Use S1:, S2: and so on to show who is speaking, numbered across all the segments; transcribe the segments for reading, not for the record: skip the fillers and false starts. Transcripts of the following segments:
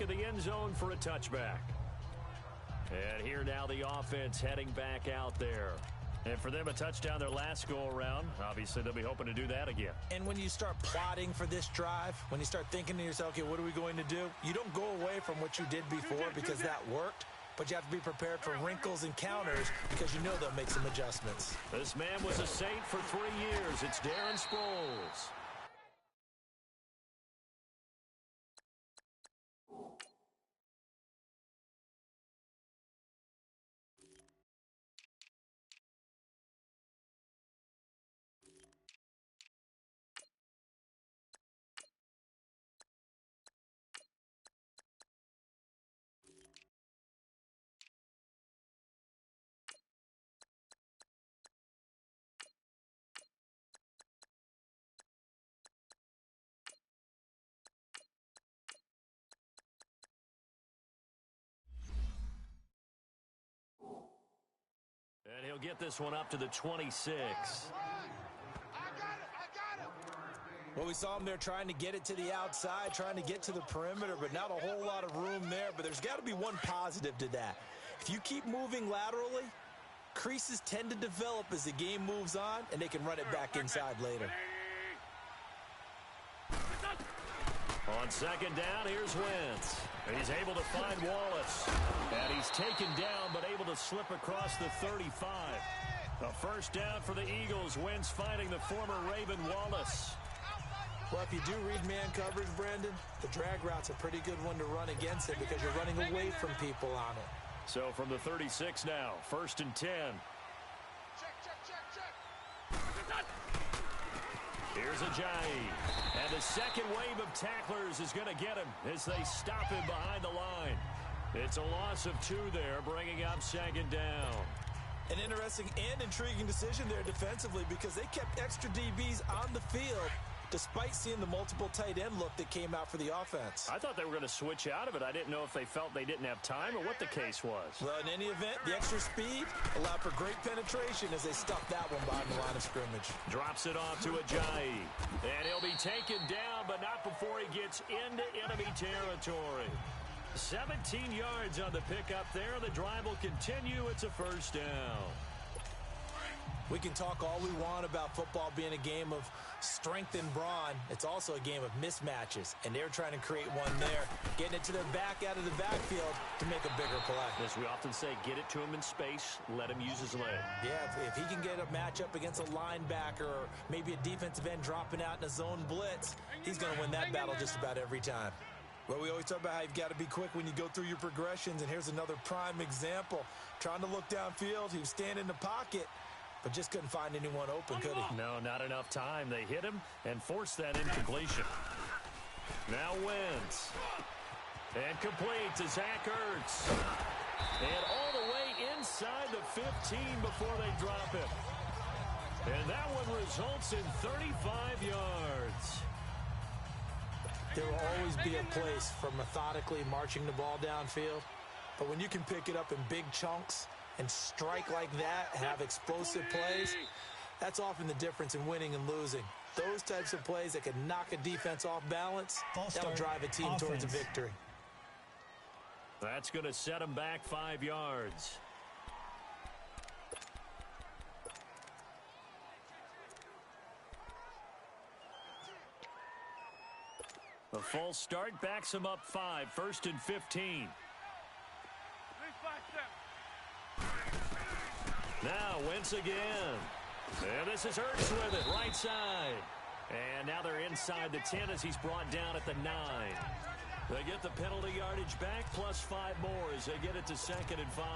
S1: of the end zone for a touchback. And here now the offense heading back out there. And for them, a touchdown their last go-around. Obviously, they'll be hoping to do that again.
S2: And when you start plotting for this drive, when you start thinking to yourself, okay, what are we going to do? You don't go away from what you did before because that worked. But you have to be prepared for wrinkles and counters because you know they'll make some adjustments.
S1: This man was a Saint for 3 years. It's Darren Sproles. And he'll get this one up to the 26.
S2: Well, we saw him there trying to get it to the outside, trying to get to the perimeter, but not a whole lot of room there. But there's got to be one positive to that. If you keep moving laterally, creases tend to develop as the game moves on, and they can run it back inside later.
S1: On second down, here's Wentz. He's able to find Wallace. And he's taken down, but able to slip across the 35. A first down for the Eagles. Wentz finding the former Raven Wallace.
S2: Well, if you do read man coverage, Brandon, the drag route's a pretty good one to run against it because you're running away from people on it.
S1: So from the 36 now, 1st and 10. Here's Ajayi. And the second wave of tacklers is going to get him as they stop him behind the line. It's a loss of 2 there, bringing up 2nd down.
S2: An interesting and intriguing decision there defensively because they kept extra DBs on the field despite seeing the multiple tight end look that came out for the offense.
S1: I thought they were going to switch out of it. I didn't know if they felt they didn't have time or what the case was.
S2: Well, in any event, the extra speed allowed for great penetration as they stuffed that one behind the line of scrimmage.
S1: Drops it off to Ajayi. And he'll be taken down, but not before he gets into enemy territory. 17 yards on the pickup there. The drive will continue. It's a first down.
S2: We can talk all we want about football being a game of strength and brawn. It's also a game of mismatches, and they're trying to create one there, getting it to their back out of the backfield to make a bigger play.
S1: As we often say, get it to him in space, let him use his leg.
S2: Yeah, if he can get a matchup against a linebacker or maybe a defensive end dropping out in a zone blitz, he's going to win that battle just about every time. Well, we always talk about how you've got to be quick when you go through your progressions, and here's another prime example. Trying to look downfield, he was standing in the pocket, but just couldn't find anyone open, could he?
S1: No, not enough time. They hit him and forced that incompletion. Now Wentz. And complete to Zach Ertz. And all the way inside the 15 before they drop him. And that one results in 35 yards.
S2: There will always be a place for methodically marching the ball downfield. But when you can pick it up in big chunks and strike like that, have explosive plays, that's often the difference in winning and losing. Those types of plays that can knock a defense off balance, that'll drive a team towards a victory.
S1: That's going to set them back 5 yards. A false start backs him up 5, 1st and 15. Now Wentz again. And this is Ertz with it, right side. And now they're inside the 10 as he's brought down at the 9. They get the penalty yardage back, plus 5 more as they get it to 2nd and 5.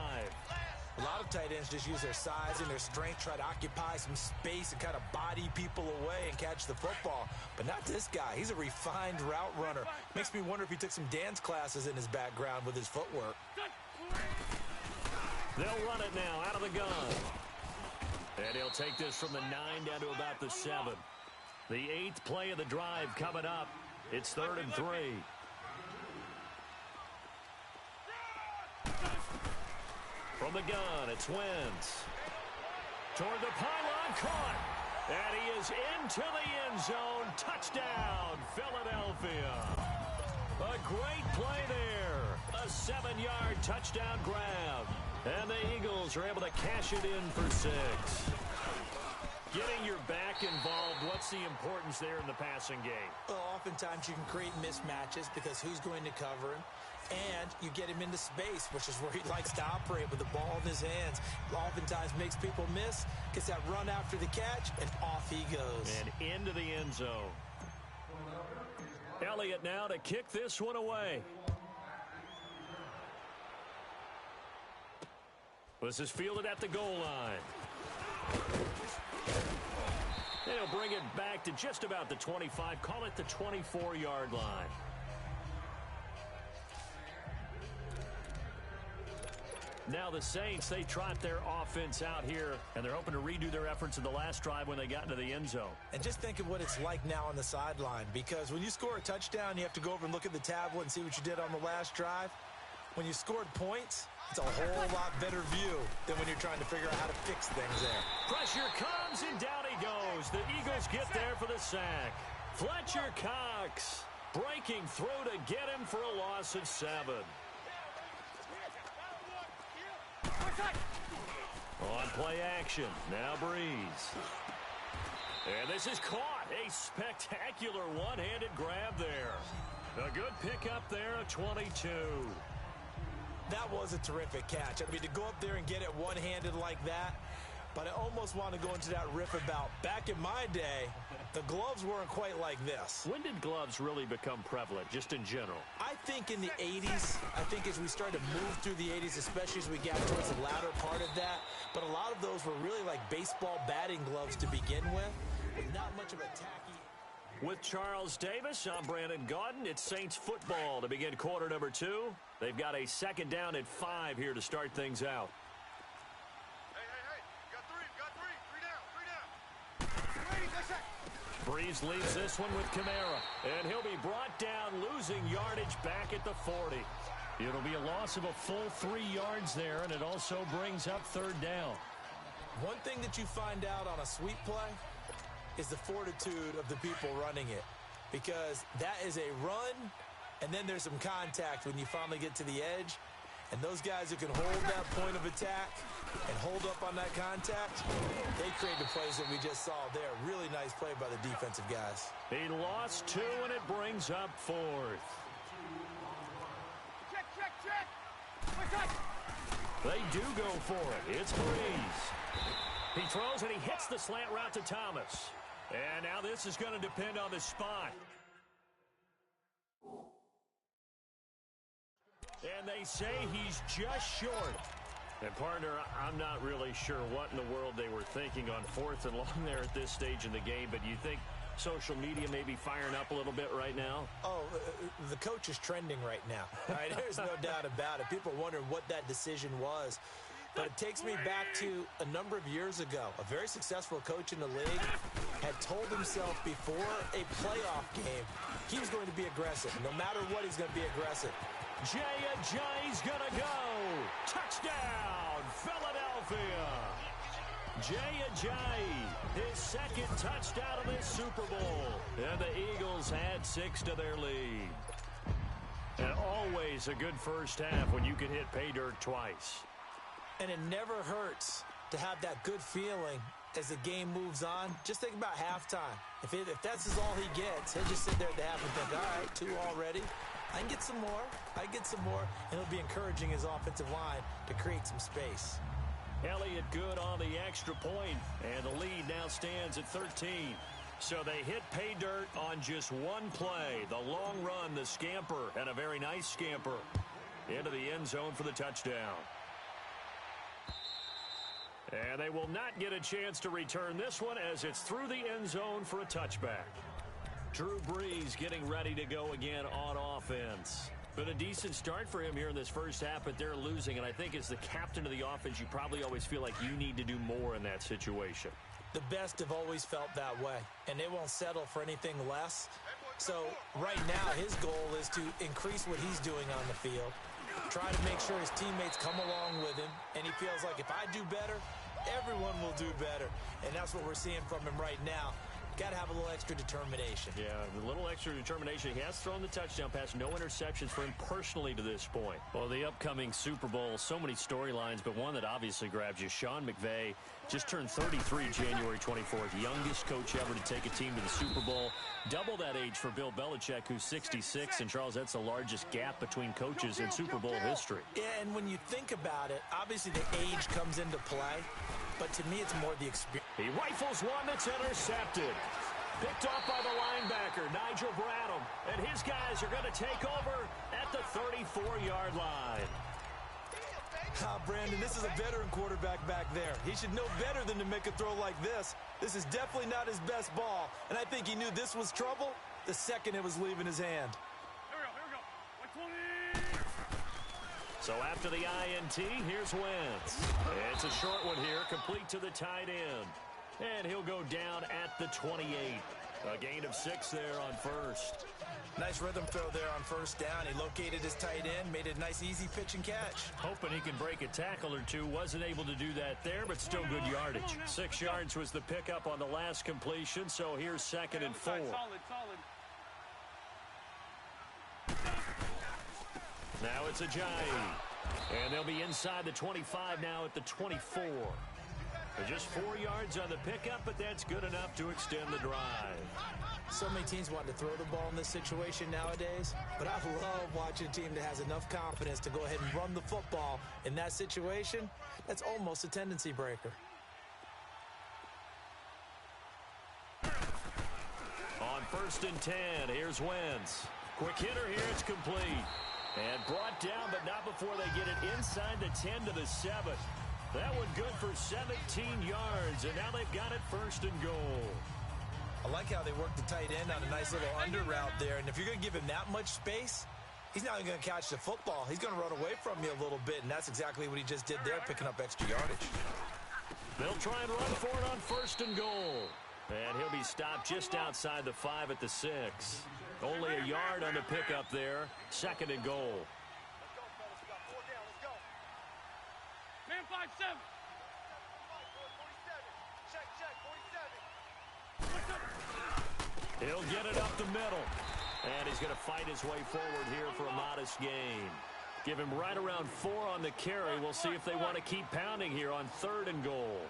S2: A lot of tight ends just use their size and their strength, try to occupy some space and kind of body people away and catch the football. But not this guy. He's a refined route runner. Makes me wonder if he took some dance classes in his background with his footwork.
S1: They'll run it now out of the gun. And he'll take this from the 9 down to about the 7. The 8th play of the drive coming up. It's 3rd and 3. From the gun, it's Wentz. Toward the pylon, caught. And he is into the end zone. Touchdown, Philadelphia. A great play there 6-yard touchdown grab. And the Eagles are able to cash it in for 6. Getting your back involved, what's the importance there in the passing game?
S2: Well, oftentimes you can create mismatches because who's going to cover him? And you get him into space, which is where he likes to operate with the ball in his hands. Oftentimes makes people miss, gets that run after the catch, and off he goes.
S1: And into the end zone. Elliott now to kick this one away. This is fielded at the goal line. They'll bring it back to just about the 25. Call it the 24-yard line. Now the Saints, they trot their offense out here, and they're hoping to redo their efforts in the last drive when they got into the end zone.
S2: And just think of what it's like now on the sideline, because when you score a touchdown, you have to go over and look at the tablet and see what you did on the last drive. When you scored points, it's a whole lot better view than when you're trying to figure out how to fix things there.
S1: Pressure comes, and down he goes. The Eagles get there for the sack. Fletcher Cox breaking through to get him for a loss of 7. On play action, now Breeze. And this is caught. A spectacular one-handed grab there. A good pickup there, a 22.
S2: That was a terrific catch. I mean, to go up there and get it one-handed like that, but I almost want to go into that riff about back in my day, the gloves weren't quite like this.
S1: When did gloves really become prevalent, just in general?
S2: I think in the 80s. I think as we started to move through the 80s, especially as we got towards the latter part of that. But a lot of those were really like baseball batting gloves to begin with not much of a tacky.
S1: With Charles Davis, I'm Brandon Gaudin. It's Saints football to begin quarter number 2. They've got a second down at 5 here to start things out. Breeze leaves this one with Kamara, and he'll be brought down, losing yardage back at the 40. It'll be a loss of a full 3 yards there, and it also brings up third down.
S2: One thing that you find out on a sweep play is the fortitude of the people running it, because that is a run, and then there's some contact when you finally get to the edge. And those guys who can hold that point of attack and hold up on that contact, they create the plays that we just saw there. Really nice play by the defensive guys.
S1: He lost 2, and it brings up 4th. Check. They do go for it. It's Breeze. He throws, and he hits the slant route to Thomas. And now this is going to depend on the spot. And they say he's just short. And, partner, I'm not really sure what in the world they were thinking on 4th and long there at this stage in the game, but you think social media may be firing up a little bit right now?
S2: Oh, the coach is trending right now. Right? There's no doubt about it. People are wondering what that decision was. But it takes me back to a number of years ago. A very successful coach in the league had told himself before a playoff game he was going to be aggressive. No matter what, he's going to be aggressive.
S1: Jay's gonna go. Touchdown, Philadelphia. Jay, his second touchdown of this Super Bowl. And the Eagles add 6 to their lead. And always a good first half when you can hit pay dirt twice.
S2: And it never hurts to have that good feeling as the game moves on. Just think about halftime. If that's all he gets, he'll just sit there at the half and think, all right, 2 already. I can get some more. And it'll be encouraging his offensive line to create some space.
S1: Elliott good on the extra point, and the lead now stands at 13. So they hit pay dirt on just one play. The long run, the scamper, and a very nice scamper into the end zone for the touchdown. And they will not get a chance to return this one as it's through the end zone for a touchback. Drew Brees getting ready to go again on offense. Been a decent start for him here in this first half, but they're losing. And I think as the captain of the offense, you probably always feel like you need to do more in that situation.
S2: The best have always felt that way, and they won't settle for anything less. So right now his goal is to increase what he's doing on the field, try to make sure his teammates come along with him, and he feels like if I do better, everyone will do better. And that's what we're seeing from him right now. got to have a little extra determination.
S1: Yeah, a little extra determination. He has thrown the touchdown pass. No interceptions for him personally to this point. Well, the upcoming Super Bowl, so many storylines, but one that obviously grabs you. Sean McVay just turned 33 January 24th. Youngest coach ever to take a team to the Super Bowl. Double that age for Bill Belichick, who's 66. And, Charles, that's the largest gap between coaches in Super Bowl history.
S2: Yeah, and when you think about it, obviously the age comes into play. But to me, it's more the experience.
S1: He rifles one that's intercepted. Picked off by the linebacker, Nigel Bradham. And his guys are going to take over at the 34-yard line.
S2: Brandon, this is a veteran quarterback back there. He should know better than to make a throw like this. This is definitely not his best ball. And I think he knew this was trouble the second it was leaving his hand.
S3: Here we go. 120.
S1: So after the INT, here's Wentz. It's a short one here, complete to the tight end. And he'll go down at the 28. A gain of 6 there on first.
S2: Nice rhythm throw there on first down. He located his tight end, made it a nice easy pitch and catch.
S1: Hoping he can break a tackle or two. Wasn't able to do that there, but still good yardage. 6 yards was the pickup on the last completion, so here's 2nd and 4.
S3: Solid.
S1: Now it's Ajayi. And they'll be inside the 25 now at the 24. Just 4 yards on the pickup, but that's good enough to extend the drive.
S2: So many teams want to throw the ball in this situation nowadays, but I love watching a team that has enough confidence to go ahead and run the football. In that situation, that's almost a tendency breaker.
S1: On 1st and 10, here's Wentz. Quick hitter here, it's complete. And brought down, but not before they get it inside the 10 to the 7. That one good for 17 yards, and now they've got it 1st and goal.
S2: I like how they work the tight end on a nice little under route there, and if you're going to give him that much space, he's not even going to catch the football. He's going to run away from you a little bit, and that's exactly what he just did there, picking up extra yardage.
S1: They'll try and run for it on 1st and goal. And he'll be stopped just outside the 5 at the 6. Only a yard on the pickup there. 2nd and goal.
S3: Man 5-7.
S1: He'll get it up the middle. And he's going to fight his way forward here for a modest gain. Give him right around 4 on the carry. We'll see if they want to keep pounding here on 3rd and goal.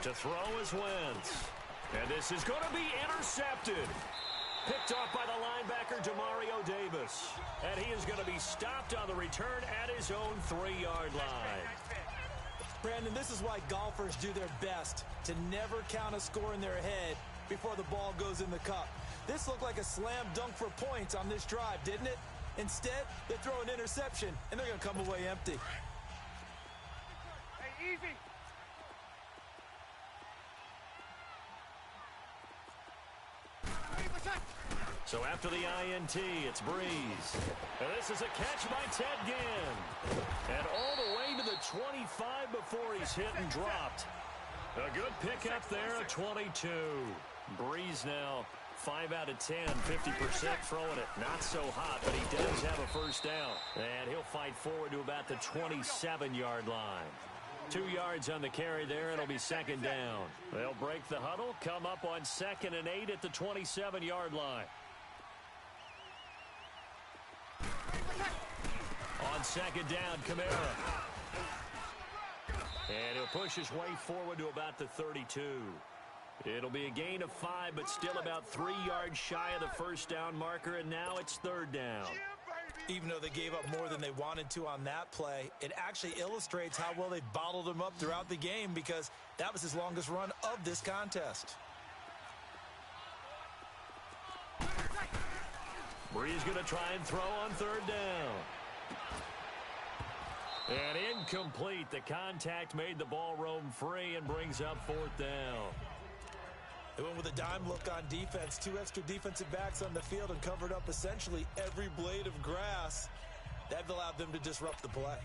S1: To throw is Wentz. And this is going to be intercepted. Picked off by the linebacker, Demario Davis. And he is going to be stopped on the return at his own 3-yard line.
S2: Brandon, this is why golfers do their best to never count a score in their head before the ball goes in the cup. This looked like a slam dunk for points on this drive, didn't it? Instead, they throw an interception, and they're going to come away empty.
S3: Hey, easy.
S1: So after the INT, it's Breeze. And this is a catch by Ted Ginn. And all the way to the 25 before he's hit and dropped. A good pickup there at 22. Breeze now 5 out of 10, 50% throwing it. Not so hot, but he does have a first down. And he'll fight forward to about the 27-yard line. 2 yards on the carry there. It'll be 2nd down. They'll break the huddle, come up on 2nd and 8 at the 27-yard line. On 2nd down, Kamara. And he'll push his way forward to about the 32. It'll be a gain of 5, but still about 3 yards shy of the first down marker, and now it's 3rd down.
S2: Even though they gave up more than they wanted to on that play, it actually illustrates how well they bottled him up throughout the game because that was his longest run of this contest.
S1: Breeze going to try and throw on 3rd down. And incomplete. The contact made the ball roam free and brings up 4th down.
S2: They went with a dime look on defense. 2 extra defensive backs on the field and covered up essentially every blade of grass. That allowed them to disrupt the play.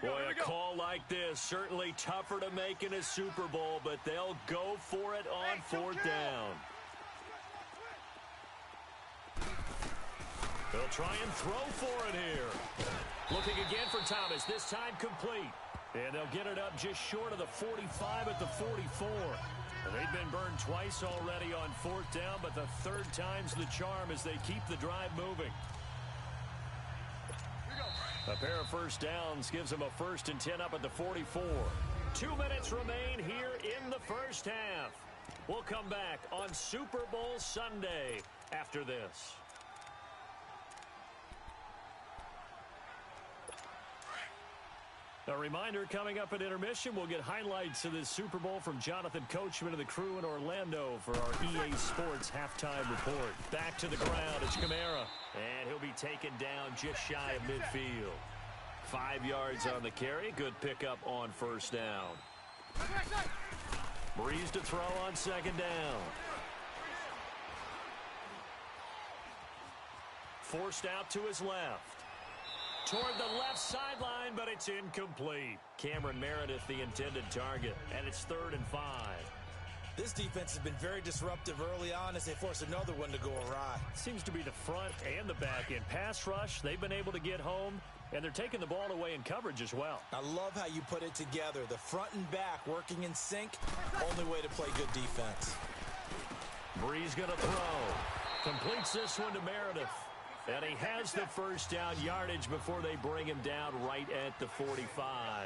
S1: Boy, a call like this, certainly tougher to make in a Super Bowl, but they'll go for it on 4th down. They'll try and throw for it here. Looking again for Thomas, this time complete. And they'll get it up just short of the 45 at the 44. And they've been burned twice already on fourth down, but the third time's the charm as they keep the drive moving. A pair of first downs gives them a 1st and 10 up at the 44. 2 minutes remain here in the first half. We'll come back on Super Bowl Sunday after this. A reminder, coming up at intermission, we'll get highlights of this Super Bowl from Jonathan Coachman and the crew in Orlando for our EA Sports halftime report. Back to the ground, it's Kamara. And he'll be taken down just shy of midfield. 5 yards on the carry. Good pickup on first down. Breeze to throw on second down. Forced out to his left. Toward the left sideline, but it's incomplete. Cameron Meredith, the intended target, and it's 3rd and 5.
S2: This defense has been very disruptive early on as they force another one to go awry.
S1: Seems to be the front and the back end. Pass rush, they've been able to get home, and they're taking the ball away in coverage as well.
S2: I love how you put it together. The front and back working in sync, only way to play good defense.
S1: Breeze going to throw. Completes this one to Meredith. And he has the first down yardage before they bring him down right at the 45.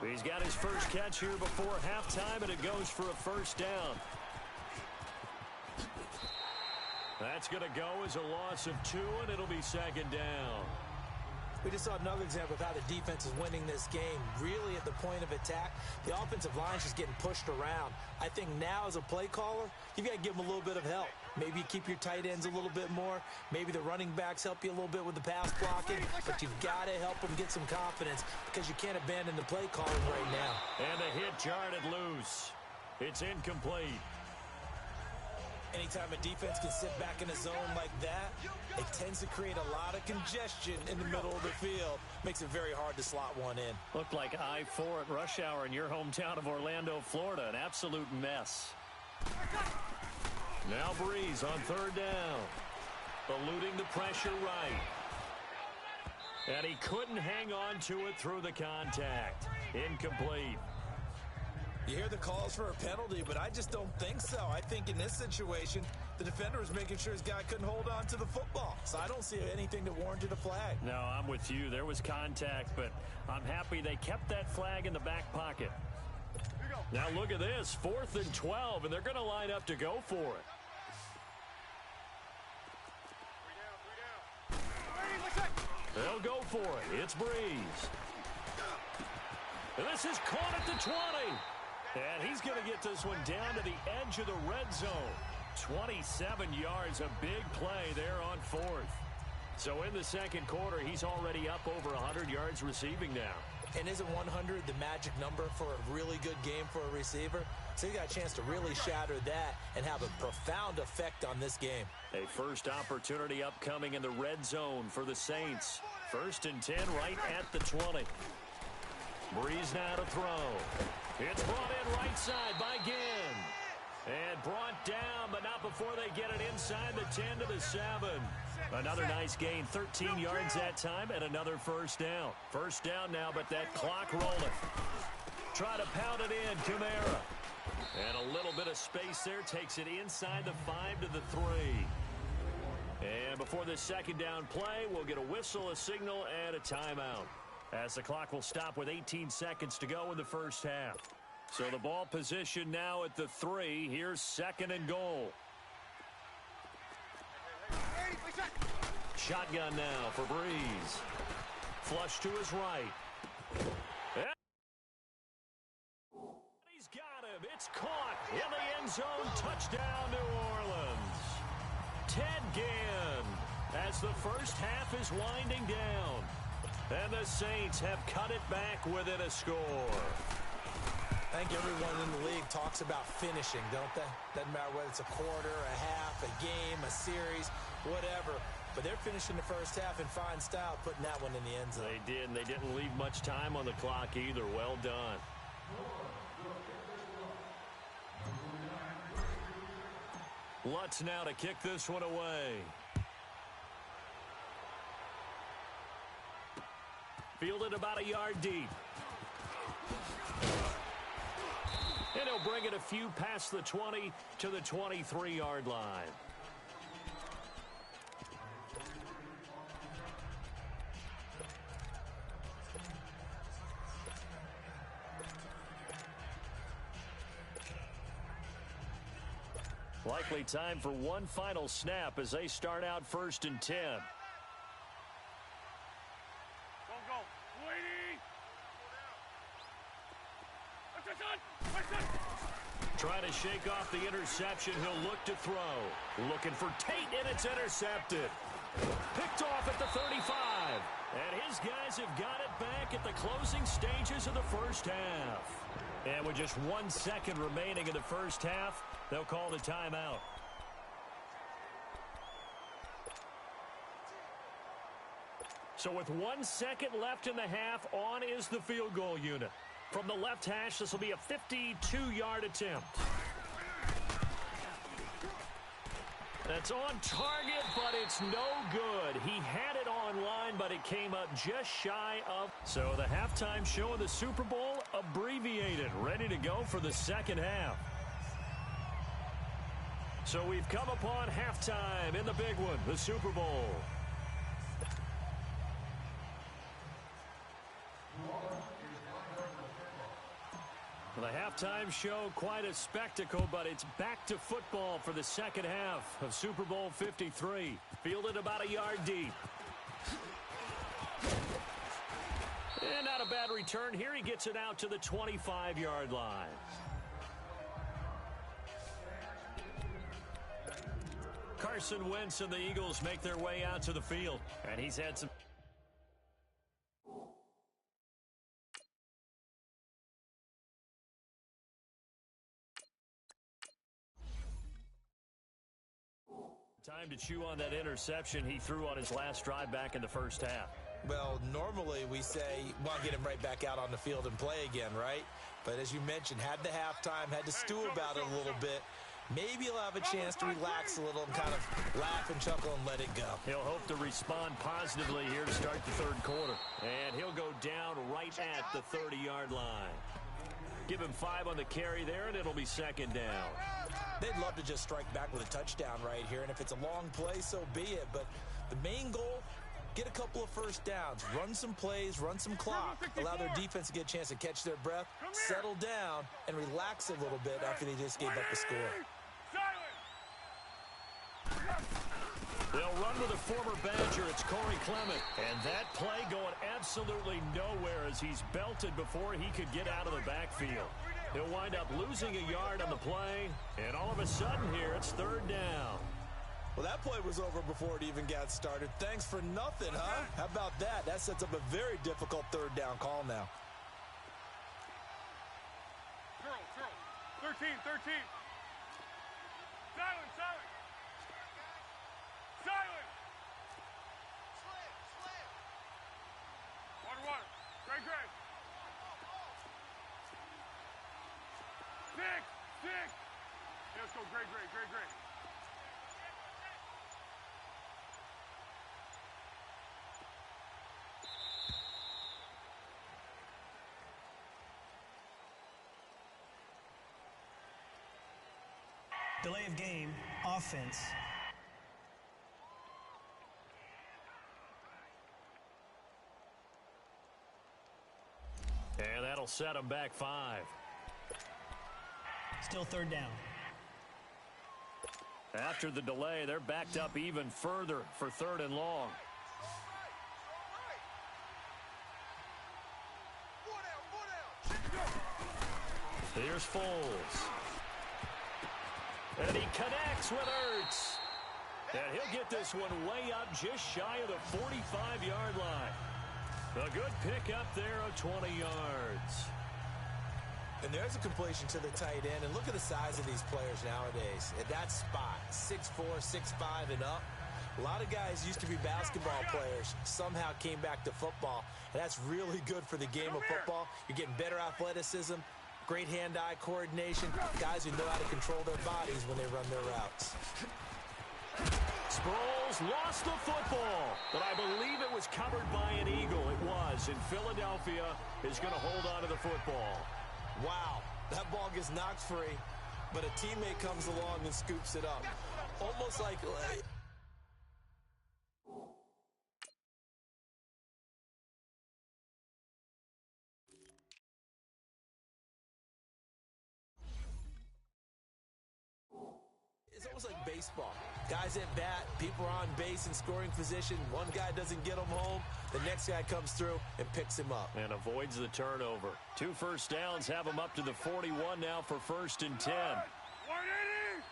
S1: He's got his first catch here before halftime, and it goes for a first down. That's going to go as a loss of 2, and it'll be second down.
S2: We just saw another example of how the defense is winning this game. Really at the point of attack, the offensive line is just getting pushed around. I think now as a play caller, you've got to give them a little bit of help. Maybe you keep your tight ends a little bit more. Maybe the running backs help you a little bit with the pass blocking. But you've got to help them get some confidence because you can't abandon the play calling right now.
S1: And the hit jarred loose. It's incomplete.
S2: Anytime a defense can sit back in a zone like that, it tends to create a lot of congestion in the middle of the field. Makes it very hard to slot one in.
S1: Looked like I-4 at rush hour in your hometown of Orlando, Florida. An absolute mess. Now Breeze on 3rd down. Eluding the pressure right. And he couldn't hang on to it through the contact. Incomplete.
S2: You hear the calls for a penalty, but I just don't think so. I think in this situation, the defender was making sure his guy couldn't hold on to the football. So I don't see anything that warranted a flag.
S1: No, I'm with you. There was contact, but I'm happy they kept that flag in the back pocket. Now look at this, 4th and 12, and they're going to line up to go for it. They'll go for it. It's Breeze. And this is caught at the 20. And he's going to get this one down to the edge of the red zone. 27 yards, a big play there on 4th. So in the second quarter, he's already up over 100 yards receiving now.
S2: And isn't 100 the magic number for a really good game for a receiver? So you got a chance to really shatter that and have a profound effect on this game.
S1: A first opportunity upcoming in the red zone for the Saints. 1st and 10 right at the 20. Breeze now to throw. It's brought in right side by Ginn. And brought down, but not before they get it inside the 10 to the 7. Another nice gain, 13 yards that time, and another first down. First down now, but that clock rolling. Try to pound it in, Kamara. And a little bit of space there, takes it inside the 5 to the 3. And before this second down play, we'll get a whistle, a signal, and a timeout. As the clock will stop with 18 seconds to go in the first half. So the ball position now at the 3. Here's 2nd and goal. Shotgun now for Breeze. Flush to his right. And he's got him. It's caught in the end zone. Touchdown, New Orleans. Ted Ginn as the first half is winding down. And the Saints have cut it back within a score.
S2: I think everyone in the league talks about finishing, don't they? Doesn't matter whether it's a quarter, a half, a game, a series, whatever. But they're finishing the first half in fine style, putting that one in the end zone.
S1: They did, and they didn't leave much time on the clock either. Well done. Lutz now to kick this one away. Fielded about a yard deep. And he'll bring it a few past the 20 to the 23-yard line. Likely time for one final snap as they start out 1st and 10.
S3: Go. Waiting.
S1: Trying to shake off the interception. He'll look to throw. Looking for Tate, and it's intercepted. Picked off at the 35. And his guys have got it back at the closing stages of the first half. And with just 1 second remaining in the first half, they'll call the timeout. So with 1 second left in the half, on is the field goal unit. From the left hash, this will be a 52-yard attempt. That's on target, but it's no good. He had it online, but it came up just shy of. So the halftime show of the Super Bowl abbreviated, ready to go for the second half. So we've come upon halftime in the big one, the Super Bowl. The halftime show, quite a spectacle, but it's back to football for the second half of Super Bowl 53. Fielded about a yard deep. And not a bad return here. He gets it out to the 25-yard line. Carson Wentz and the Eagles make their way out to the field. And he's had some... time to chew on that interception he threw on his last drive back in the first half.
S2: Well, normally we say, well, get him right back out on the field and play again, right? But as you mentioned, had the halftime, had to stew about it a little bit. Maybe he'll have a chance to relax a little and kind of laugh and chuckle and let it go.
S1: He'll hope to respond positively here to start the third quarter. And he'll go down right at the 30-yard line. Give him 5 on the carry there, and it'll be second down.
S2: They'd love to just strike back with a touchdown right here, and if it's a long play, so be it. But the main goal, get a couple of first downs, run some plays, run some clock, allow their defense to get a chance to catch their breath, settle down, and relax a little bit after they just gave up the score.
S1: They'll run with a former Badger. It's Corey Clement. And that play going absolutely nowhere as he's belted before he could get out of the backfield. He'll wind up losing a yard on the play. And all of a sudden here, it's third down.
S2: Well, that play was over before it even got started. Thanks for nothing, huh? How about that? That sets up a very difficult third down call now.
S3: 13. Silent. Water. Gray. Stick. Yeah, let's go gray.
S4: Delay of game, offense.
S1: And that'll set them back 5.
S4: Still third down.
S1: After the delay, they're backed up even further for third and long. Here's Foles. And he connects with Ertz. And he'll get this one way up just shy of the 45-yard line. A good pick up there of 20 yards.
S2: And there's a completion to the tight end. And look at the size of these players nowadays. At that spot, 6'4", 6'5", and up. A lot of guys used to be basketball players, somehow came back to football. And that's really good for the game of football. You're getting better athleticism, great hand-eye coordination, guys who know how to control their bodies when they run their routes.
S1: Sproles lost the football, but I believe it was covered by an Eagle. It was, and Philadelphia is going to hold on to the football.
S2: Wow, that ball gets knocked free, but a teammate comes along and scoops it up. Almost like... It's almost like baseball. Guys at bat, people are on base in scoring position. One guy doesn't get him home. The next guy comes through and picks him up.
S1: And avoids the turnover. 2 first downs have him up to the 41 now for 1st and 10.
S3: 180!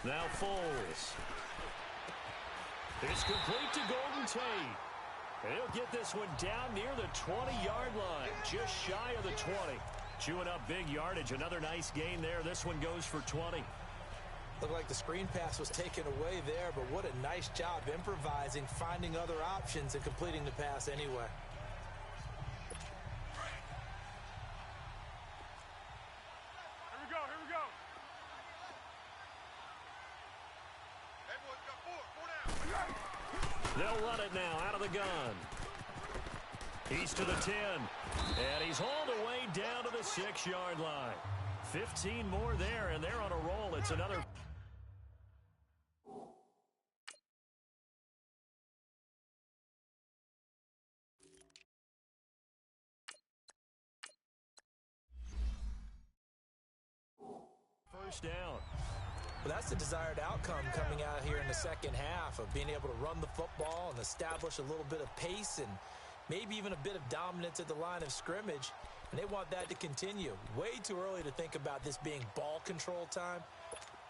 S1: Now Foles. It's complete to Golden Tate. And he'll get this one down near the 20-yard line, just shy of the 20. Chewing up big yardage. Another nice gain there. This one goes for 20.
S2: Looked like the screen pass was taken away there, but what a nice job improvising, finding other options, and completing the pass anyway.
S3: Here we go, here we go. Hey, boys, got 4 down.
S1: They'll run it now out of the gun. He's to the 10, and he's hauled away down to the 6-yard line. 15 more there, and they're on a roll. It's another... first down.
S2: Well, that's the desired outcome coming out here in the second half of being able to run the football and establish a little bit of pace and maybe even a bit of dominance at the line of scrimmage, and they want that to continue. Way too early to think about this being ball control time,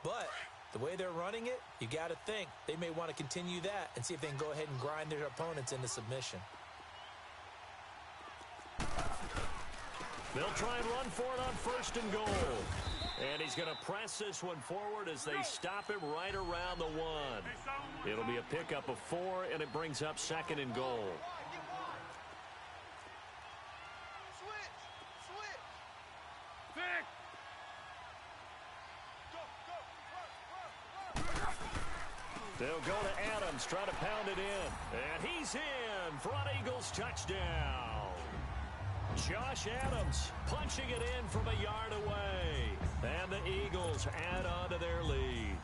S2: but the way they're running it, you got to think they may want to continue that and see if they can go ahead and grind their opponents into submission.
S1: They'll try and run for it on 1st and goal. And he's going to press this one forward as they stop him right around the 1. It'll be a pickup of 4, and it brings up 2nd and goal. They'll go to Adams, try to pound it in. And he's in. Front Eagles touchdown. Josh Adams punching it in from a yard away. And the Eagles add on to their lead.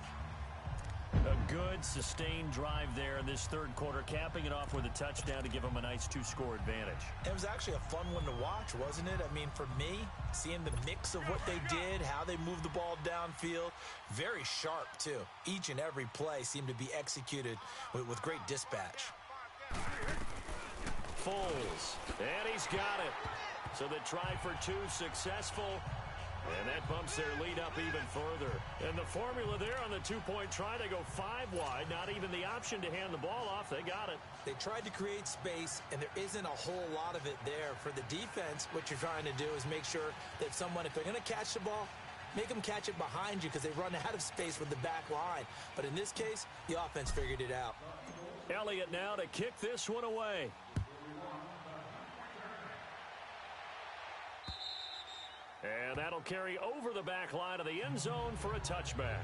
S1: A good, sustained drive there in this 3rd quarter, capping it off with a touchdown to give them a nice 2-score advantage.
S2: It was actually a fun one to watch, wasn't it? I mean, for me, seeing the mix of what they did, how they moved the ball downfield, very sharp, too. Each and every play seemed to be executed with great dispatch.
S1: Foles, and he's got it. So they try for 2, successful. And that bumps their lead up even further. And the formula there on the 2-point try, they go 5 wide. Not even the option to hand the ball off. They got it.
S2: They tried to create space, and there isn't a whole lot of it there. For the defense, what you're trying to do is make sure that someone, if they're going to catch the ball, make them catch it behind you because they run out of space with the back line. But in this case, the offense figured it out.
S1: Elliott now to kick this one away. And that'll carry over the back line of the end zone for a touchback.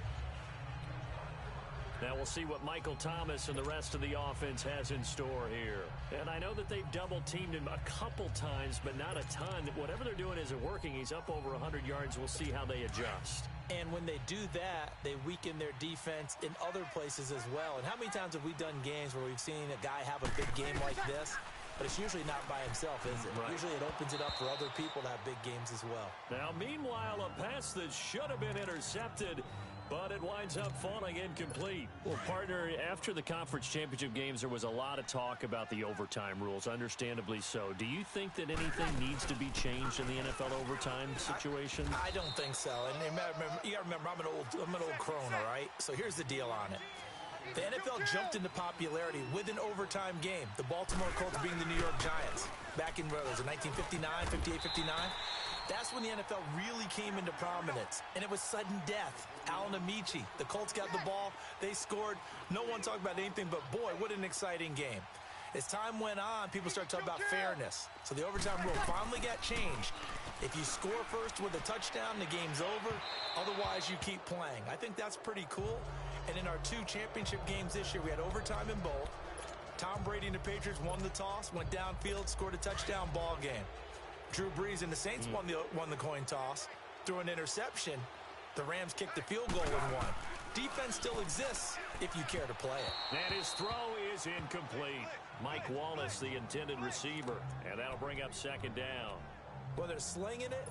S1: Now we'll see what Michael Thomas and the rest of the offense has in store here. And I know that they've double-teamed him a couple times, but not a ton. Whatever they're doing isn't working. He's up over 100 yards. We'll see how they adjust.
S2: And when they do that, they weaken their defense in other places as well. And how many times have we done games where we've seen a guy have a big game like this? But it's usually not by himself, is it? Right. Usually it opens it up for other people to have big games as well.
S1: Now, meanwhile, a pass that should have been intercepted, but it winds up falling incomplete. Well, partner, after the conference championship games, there was a lot of talk about the overtime rules, understandably so. Do you think that anything needs to be changed in the NFL overtime situation?
S2: I don't think so. And you got to remember, I'm an old crone, all right? So here's the deal on it. The NFL jumped into popularity with an overtime game. The Baltimore Colts being the New York Giants. Back in, what was it, 1959, 58, 59? That's when the NFL really came into prominence. And it was sudden death. Alan Amici, the Colts got the ball. They scored. No one talked about anything but, boy, what an exciting game. As time went on, people started talking about fairness. So the overtime rule finally got changed. If you score first with a touchdown, the game's over. Otherwise, you keep playing. I think that's pretty cool. And in our 2 championship games this year, we had overtime in both. Tom Brady and the Patriots won the toss, went downfield, scored a touchdown, ball game. Drew Brees and the Saints won the coin toss, threw an interception. The Rams kicked the field goal and won. Defense still exists if you care to play it.
S1: And his throw is incomplete. Mike Wallace, the intended receiver, and that'll bring up second down.
S2: Well, they're slinging it,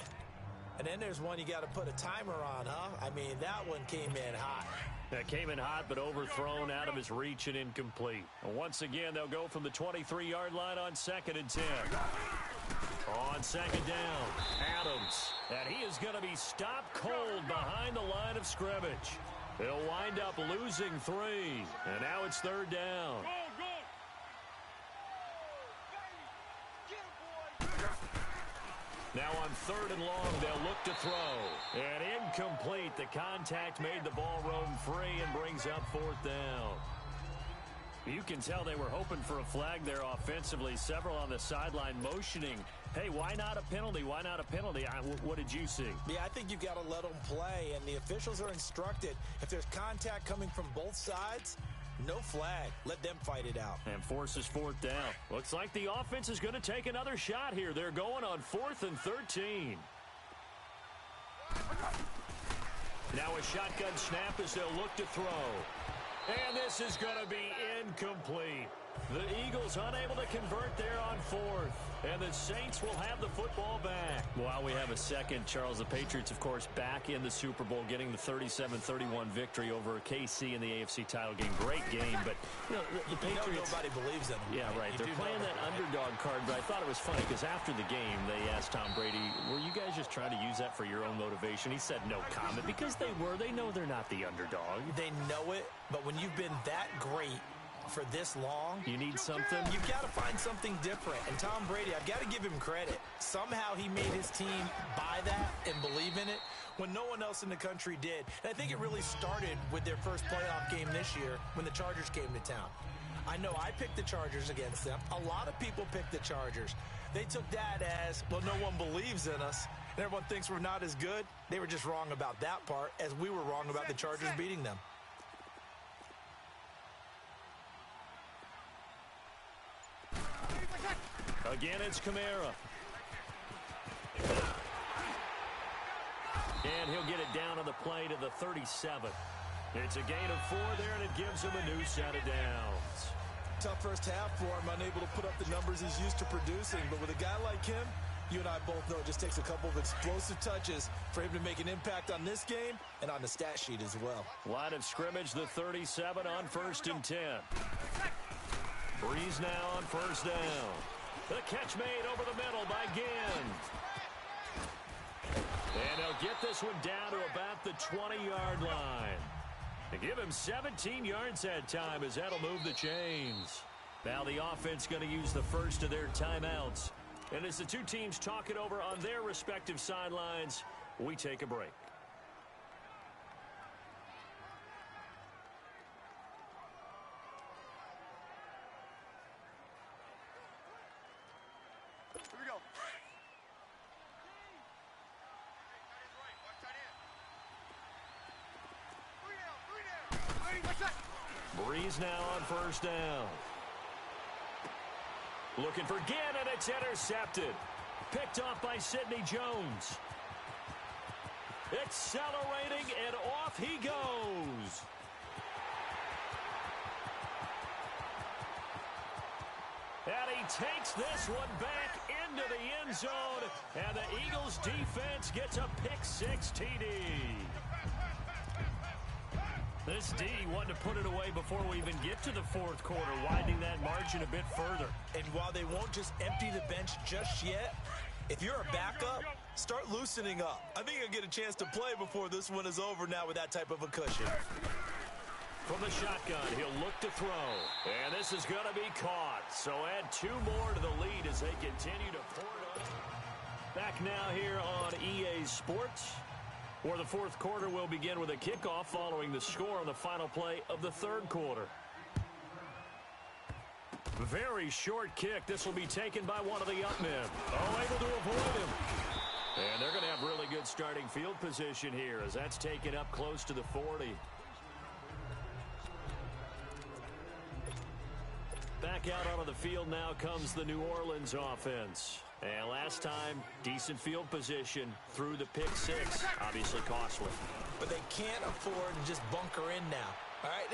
S2: and then there's one you got to put a timer on, huh? I mean, that one came in hot.
S1: That came in hot, but overthrown out of his reach and incomplete. And once again, they'll go from the 23-yard line on 2nd and 10. On second down, Adams. And he is going to be stopped cold behind the line of scrimmage. They'll wind up losing 3. And now it's 3rd down. Now on 3rd and long, they'll look to throw. And incomplete. The contact made the ball roam free and brings up 4th down. You can tell they were hoping for a flag there offensively. Several on the sideline motioning. Hey, why not a penalty? Why not a penalty? What did you see?
S2: Yeah, I think you've got to let them play, and the officials are instructed. If there's contact coming from both sides, no flag. Let them fight it out.
S1: And forces 4th down. Looks like the offense is going to take another shot here. They're going on 4th and 13. Now a shotgun snap as they'll look to throw. And this is going to be incomplete. The Eagles unable to convert there on 4th. And the Saints will have the football back. While we have a second, Charles, the Patriots, of course, back in the Super Bowl, getting the 37-31 victory over KC in the AFC title game. Great game, but the Patriots...
S2: nobody believes in them.
S1: Yeah, right. They're playing that underdog card, but I thought it was funny because after the game, they asked Tom Brady, were you guys just trying to use that for your own motivation? He said no comment because they were. They know they're not the underdog.
S2: They know it, but when you've been that great for this long,
S1: you need something.
S2: You've got to find something different. And Tom Brady, I've got to give him credit. Somehow he made his team buy that and believe in it when no one else in the country did. And I think it really started with their first playoff game this year when the Chargers came to town. I know I picked the Chargers against them. A lot of people picked the Chargers. They took that as, well, no one believes in us, and everyone thinks we're not as good. They were just wrong about that part, as we were wrong about the Chargers beating them.
S1: Again, it's Kamara. And he'll get it down on the play to the 37. It's a gain of 4 there, and it gives him a new set of downs.
S2: Tough first half for him, unable to put up the numbers he's used to producing. But with a guy like him, you and I both know it just takes a couple of explosive touches for him to make an impact on this game and on the stat sheet as well.
S1: Line of scrimmage, the 37 on 1st and 10. Breeze now on 1st down. The catch made over the middle by Ginn. And they'll get this one down to about the 20-yard line. They give him 17 yards that time as that'll move the chains. Now the offense going to use the first of their timeouts. And as the two teams talk it over on their respective sidelines, we take a break.
S3: Here we go.
S1: Breeze now on 1st down. Looking for Ginn, and it's intercepted. Picked off by Sidney Jones. Accelerating, and off he goes. And he takes this one back into the end zone, and the Eagles defense gets a pick-6 TD. This D wanted to put it away before we even get to the 4th quarter, widening that margin a bit further.
S2: And while they won't just empty the bench just yet, if you're a backup, start loosening up. I think you'll get a chance to play before this one is over now with that type of a cushion.
S1: From the shotgun, he'll look to throw. And this is going to be caught. So add 2 more to the lead as they continue to pour it up. Back now here on EA Sports, where the 4th quarter will begin with a kickoff following the score on the final play of the 3rd quarter. Very short kick. This will be taken by one of the up men. Oh, able to avoid him. starting field position here as that's taken up close to the 40. Back out onto the field now comes the New Orleans offense. And last time, decent field position through the pick six. Obviously costly.
S2: But they can't afford to just bunker in now. All right,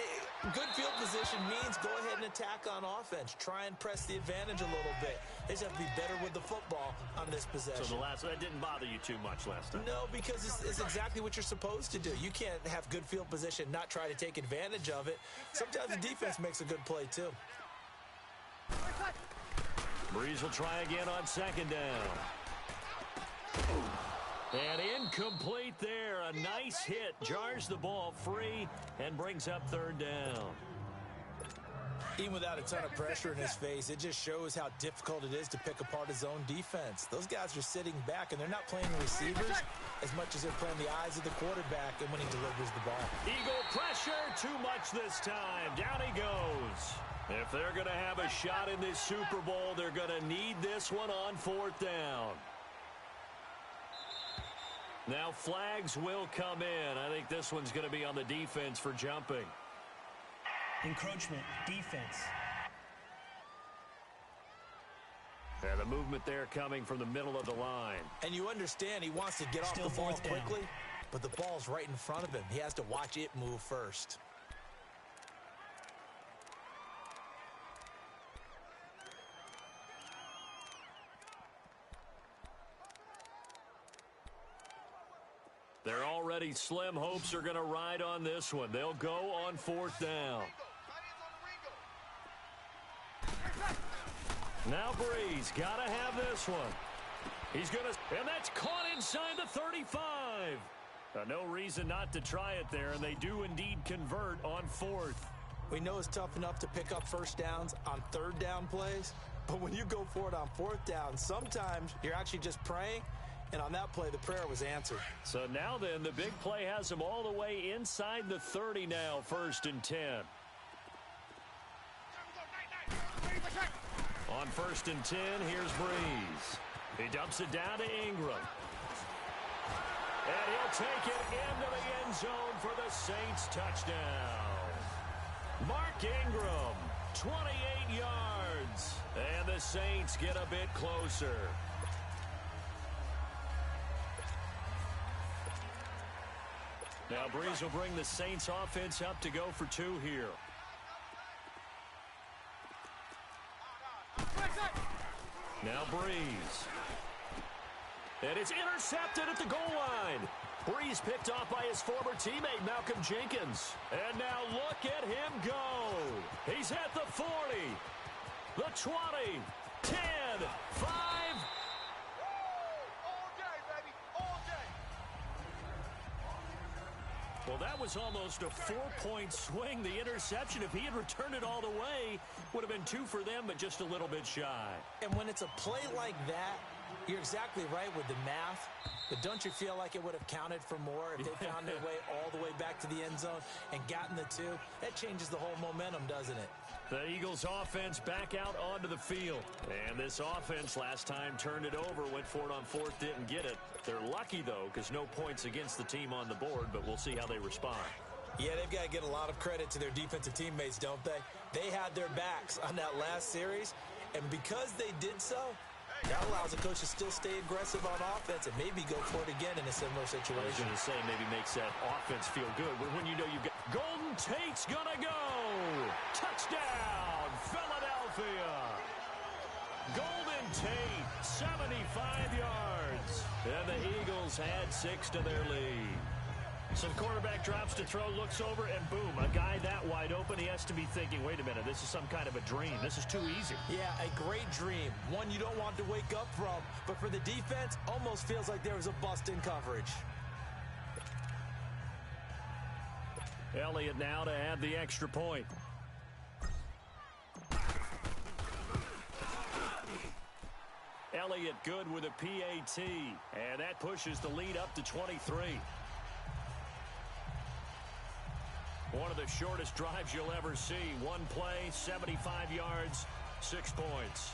S2: good field position means go ahead and attack on offense. Try and press the advantage a little bit. They just have to be better with the football on this possession.
S1: So that didn't bother you too much last time?
S2: No, because it's exactly what you're supposed to do. You can't have good field position, not try to take advantage of it. Sometimes the defense makes a good play too.
S1: Breeze will try again on second down. And incomplete there. A nice hit. Jars the ball free and brings up third down.
S2: Even without a ton of pressure in his face, it just shows how difficult it is to pick apart his own defense. Those guys are sitting back, and they're not playing receivers as much as they're playing the eyes of the quarterback and when he delivers the ball.
S1: Eagle pressure. Too much this time. Down he goes. If they're going to have a shot in this Super Bowl, they're going to need this one on fourth down. Now flags will come in. I think this one's going to be on the defense for jumping.
S4: Encroachment, defense.
S1: And the movement there coming from the middle of the line.
S2: And you understand he wants to get off the ball quickly, but the ball's right in front of him. He has to watch it move first.
S1: They're already slim hopes are going to ride on this one. They'll go on fourth down. Now Breeze got to have this one. He's going to, and that's caught inside the 35. No reason not to try it there, and they do indeed convert on fourth.
S2: We know it's tough enough to pick up first downs on third down plays, but when you go for it on fourth down, sometimes you're actually just praying. And on that play, the prayer was answered.
S1: So now then, the big play has him all the way inside the 30 now, 1st and 10. On 1st and 10, here's Breeze. He dumps it down to Ingram. And he'll take it into the end zone for the Saints touchdown. Mark Ingram, 28 yards. And the Saints get a bit closer. Now Breeze will bring the Saints offense up to go for 2 here. Now Breeze. And it's intercepted at the goal line. Breeze picked off by his former teammate, Malcolm Jenkins. And now look at him go. He's at the 40, the 20, 10, 5. Well, that was almost a 4-point swing. The interception, if he had returned it all the way, would have been 2 for them, but just a little bit shy.
S2: And when it's a play like that, you're exactly right with the math. But don't you feel like it would have counted for more if they found their way all the way back to the end zone and gotten the 2? That changes the whole momentum, doesn't it?
S1: The Eagles offense back out onto the field. And this offense last time turned it over, went for it on fourth, didn't get it. They're lucky, though, because no points against the team on the board, but we'll see how they respond.
S2: Yeah, they've got to get a lot of credit to their defensive teammates, don't they? They had their backs on that last series, and because they did so, that allows the coach to still stay aggressive on offense and maybe go for it again in a similar situation.
S1: I was going to say maybe makes that offense feel good. But when you know you've got Golden Tate's going to go. Touchdown, Philadelphia. Golden Tate, 75 yards. And the Eagles add 6 to their lead. So the quarterback drops to throw, looks over, and boom, a guy that wide open, he has to be thinking, wait a minute, this is some kind of a dream. This is too easy.
S2: Yeah, a great dream. One you don't want to wake up from. But for the defense, almost feels like there was a bust in coverage.
S1: Elliott now to add the extra point. Elliott good with a PAT, and that pushes the lead up to 23. One of the shortest drives you'll ever see. One play, 75 yards, 6 points.